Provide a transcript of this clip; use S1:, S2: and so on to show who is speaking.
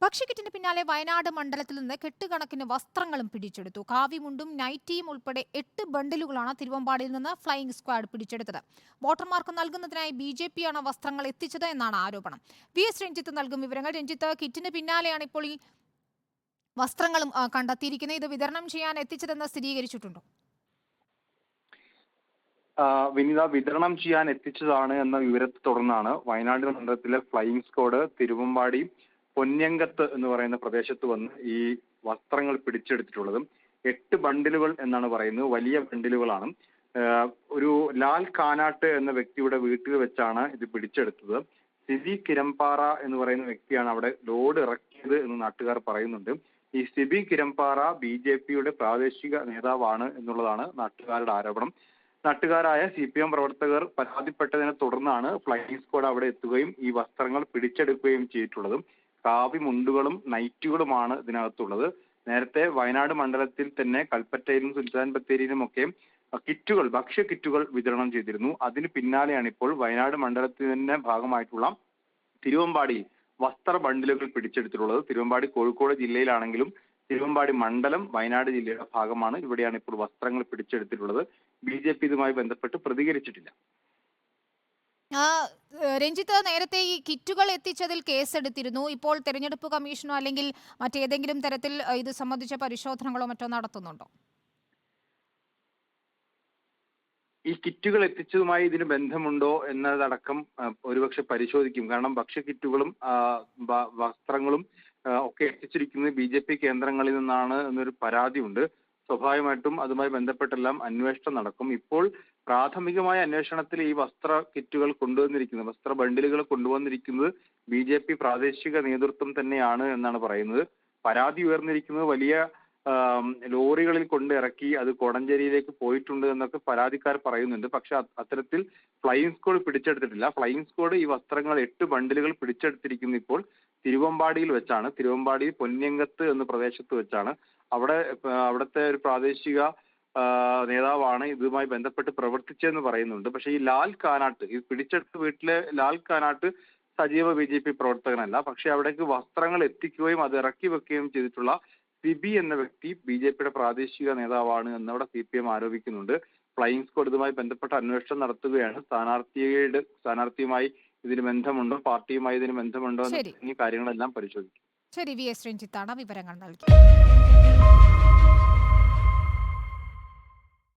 S1: ഭക്ഷ്യക്കിറ്റിന് പിന്നാലെ വയനാട് മണ്ഡലത്തിൽ നിന്ന് കെട്ടുകണക്കിന് വസ്ത്രങ്ങളും പിടിച്ചെടുത്തു. കാവിമുണ്ടും നൈറ്റിയും ഉൾപ്പെടെ 8 ബണ്ടിലുകളാണ് തിരുവമ്പാടിയിൽ നിന്ന് ഫ്ലൈയിംഗ് സ്ക്വാഡ് പിടിച്ചെടുത്തത്. വോട്ടർമാർക്ക് നൽകുന്നതിനായി BJP ആണ് വസ്ത്രങ്ങൾ എത്തിച്ചത് എന്നാണ് ആരോപണം. VS രഞ്ജിത്ത് നൽകും വിവരങ്ങൾ. രഞ്ജിത്ത്, കിറ്റിന് പിന്നാലെയാണ് ഇപ്പോൾ ഈ വസ്ത്രങ്ങളും കണ്ടെത്തിയിരിക്കുന്നത്. ഇത് വിതരണം ചെയ്യാൻ എത്തിച്ചതെന്ന് സ്ഥിരീകരിച്ചിട്ടുണ്ടോ?
S2: വിനിത, വിതരണം ചെയ്യാൻ എത്തിച്ചതാണ് എന്ന വിവരത്തെ തുടർന്നാണ് വയനാട് മണ്ഡലത്തിലെ ഫ്ലൈയിംഗ് സ്ക്വാഡ് തിരുവമ്പാടി പൊന്ന്യങ്കത്ത് എന്ന് പറയുന്ന പ്രദേശത്ത് വന്ന് ഈ വസ്ത്രങ്ങൾ പിടിച്ചെടുത്തിട്ടുള്ളത്. 8 ബണ്ടിലുകൾ എന്നാണ് പറയുന്നത്. വലിയ ബണ്ടിലുകളാണ്. ഒരു ലാൽ കാനാട്ട് എന്ന വ്യക്തിയുടെ വീട്ടിൽ വെച്ചാണ് ഇത് പിടിച്ചെടുത്തത്. സിബി കിരംപാറ എന്ന് പറയുന്ന വ്യക്തിയാണ് അവിടെ ലോഡ് ഇറക്കിയത് എന്ന് നാട്ടുകാർ പറയുന്നുണ്ട്. ഈ സിബി കിരംപാറ BJPയുടെ പ്രാദേശിക നേതാവാണ് എന്നുള്ളതാണ് നാട്ടുകാരുടെ ആരോപണം. നാട്ടുകാരായ CPM പ്രവർത്തകർ പരാതിപ്പെട്ടതിനെ തുടർന്നാണ് ഫ്ലൈയിംഗ് സ്ക്വാഡ് അവിടെ എത്തുകയും ഈ വസ്ത്രങ്ങൾ പിടിച്ചെടുക്കുകയും ചെയ്തിട്ടുള്ളത്. കാവി മുണ്ടുകളും നൈറ്റുകളുമാണ് ഇതിനകത്തുള്ളത്. നേരത്തെ വയനാട് മണ്ഡലത്തിൽ തന്നെ കൽപ്പറ്റയിലും സുൽത്താൻ ബത്തേരിയിലും ഒക്കെ കിറ്റുകൾ, ഭക്ഷ്യ കിറ്റുകൾ വിതരണം ചെയ്തിരുന്നു. അതിന് പിന്നാലെയാണ് ഇപ്പോൾ വയനാട് മണ്ഡലത്തിന്റെ ഭാഗമായിട്ടുള്ള തിരുവമ്പാടിയിൽ വസ്ത്ര ബണ്ടിലുകൾ പിടിച്ചെടുത്തിട്ടുള്ളത്. തിരുവമ്പാടി കോഴിക്കോട് ജില്ലയിലാണെങ്കിലും തിരുവമ്പാടി മണ്ഡലം വയനാട് ജില്ലയുടെ ഭാഗമാണ്. ഇവിടെയാണ് ഇപ്പോൾ വസ്ത്രങ്ങൾ പിടിച്ചെടുത്തിട്ടുള്ളത്. BJP ഇതുമായി ബന്ധപ്പെട്ട് പ്രതികരിച്ചിട്ടില്ല.
S1: രഞ്ജിത്ത്, നേരത്തെ ഈ കിറ്റുകൾ എത്തിച്ചതിൽ കേസെടുത്തിരുന്നു. ഇപ്പോൾ തെരഞ്ഞെടുപ്പ് കമ്മീഷനോ അല്ലെങ്കിൽ മറ്റേതെങ്കിലും തരത്തിൽ ഇത് സംബന്ധിച്ച പരിശോധനകളോ മറ്റോ നടത്തുന്നുണ്ടോ?
S2: ഈ കിറ്റുകൾ എത്തിച്ചതുമായി ഇതിന് ബന്ധമുണ്ടോ എന്നതടക്കം ഒരുപക്ഷെ പരിശോധിക്കും. കാരണം ഭക്ഷ്യ കിറ്റുകളും വസ്ത്രങ്ങളും ഒക്കെ എത്തിച്ചിരിക്കുന്നത് BJP കേന്ദ്രങ്ങളിൽ നിന്നാണ് എന്നൊരു പരാതിയുണ്ട്. സ്വാഭാവികമായിട്ടും അതുമായി ബന്ധപ്പെട്ടെല്ലാം അന്വേഷണം നടക്കും. ഇപ്പോൾ പ്രാഥമികമായ അന്വേഷണത്തിൽ ഈ വസ്ത്ര കിറ്റുകൾ കൊണ്ടുവന്നിരിക്കുന്നത്, വസ്ത്ര ബണ്ടിലുകൾ കൊണ്ടുവന്നിരിക്കുന്നത് BJP പ്രാദേശിക നേതൃത്വം തന്നെയാണ് എന്നാണ് പറയുന്നത്. പരാതി ഉയർന്നിരിക്കുന്നത് വലിയ ലോറികളിൽ കൊണ്ട് ഇറക്കി അത് കോടഞ്ചേരിയിലേക്ക് പോയിട്ടുണ്ട് എന്നൊക്കെ പരാതിക്കാർ പറയുന്നുണ്ട്. പക്ഷെ അത്തരത്തിൽ ഫ്ലൈയിംഗ് സ്ക്വാഡ് പിടിച്ചെടുത്തിട്ടില്ല. ഫ്ലൈയിംഗ് സ്ക്വാഡ് ഈ വസ്ത്രങ്ങൾ 8 ബണ്ടിലുകൾ പിടിച്ചെടുത്തിരിക്കുന്നത് ഇപ്പോൾ തിരുവമ്പാടിയിൽ വെച്ചാണ്. തിരുവമ്പാടി പൊന്ന്യങ്കത്ത് എന്ന പ്രദേശത്ത് വെച്ചാണ്. അവിടുത്തെ ഒരു പ്രാദേശിക നേതാവാണ് ഇതുമായി ബന്ധപ്പെട്ട് പ്രവർത്തിച്ചതെന്ന് പറയുന്നുണ്ട്. പക്ഷേ ഈ ലാൽ കാനാട്ട്, ഈ പിടിച്ചെടുത്ത വീട്ടിലെ ലാൽ കാനാട്ട് സജീവ BJP പ്രവർത്തകനല്ല. പക്ഷെ അവിടേക്ക് വസ്ത്രങ്ങൾ എത്തിക്കുകയും അത് ഇറക്കി വെക്കുകയും ചെയ്തിട്ടുള്ള സിബി എന്ന വ്യക്തി BJPയുടെ പ്രാദേശിക നേതാവാണ് എന്നവിടെ CPM ആരോപിക്കുന്നുണ്ട്. ഫ്ലൈയിംഗ് സ്ക്വാഡ് ഇതുമായി ബന്ധപ്പെട്ട അന്വേഷണം നടത്തുകയാണ്. സ്ഥാനാർത്ഥിയുമായി ഇതിന് ബന്ധമുണ്ടോ, പാർട്ടിയുമായി ഇതിന് ബന്ധമുണ്ടോ എന്നീ കാര്യങ്ങളെല്ലാം പരിശോധിക്കും.
S1: ശരി, VS രഞ്ജിത്താണ് വിവരങ്ങൾ നൽകി.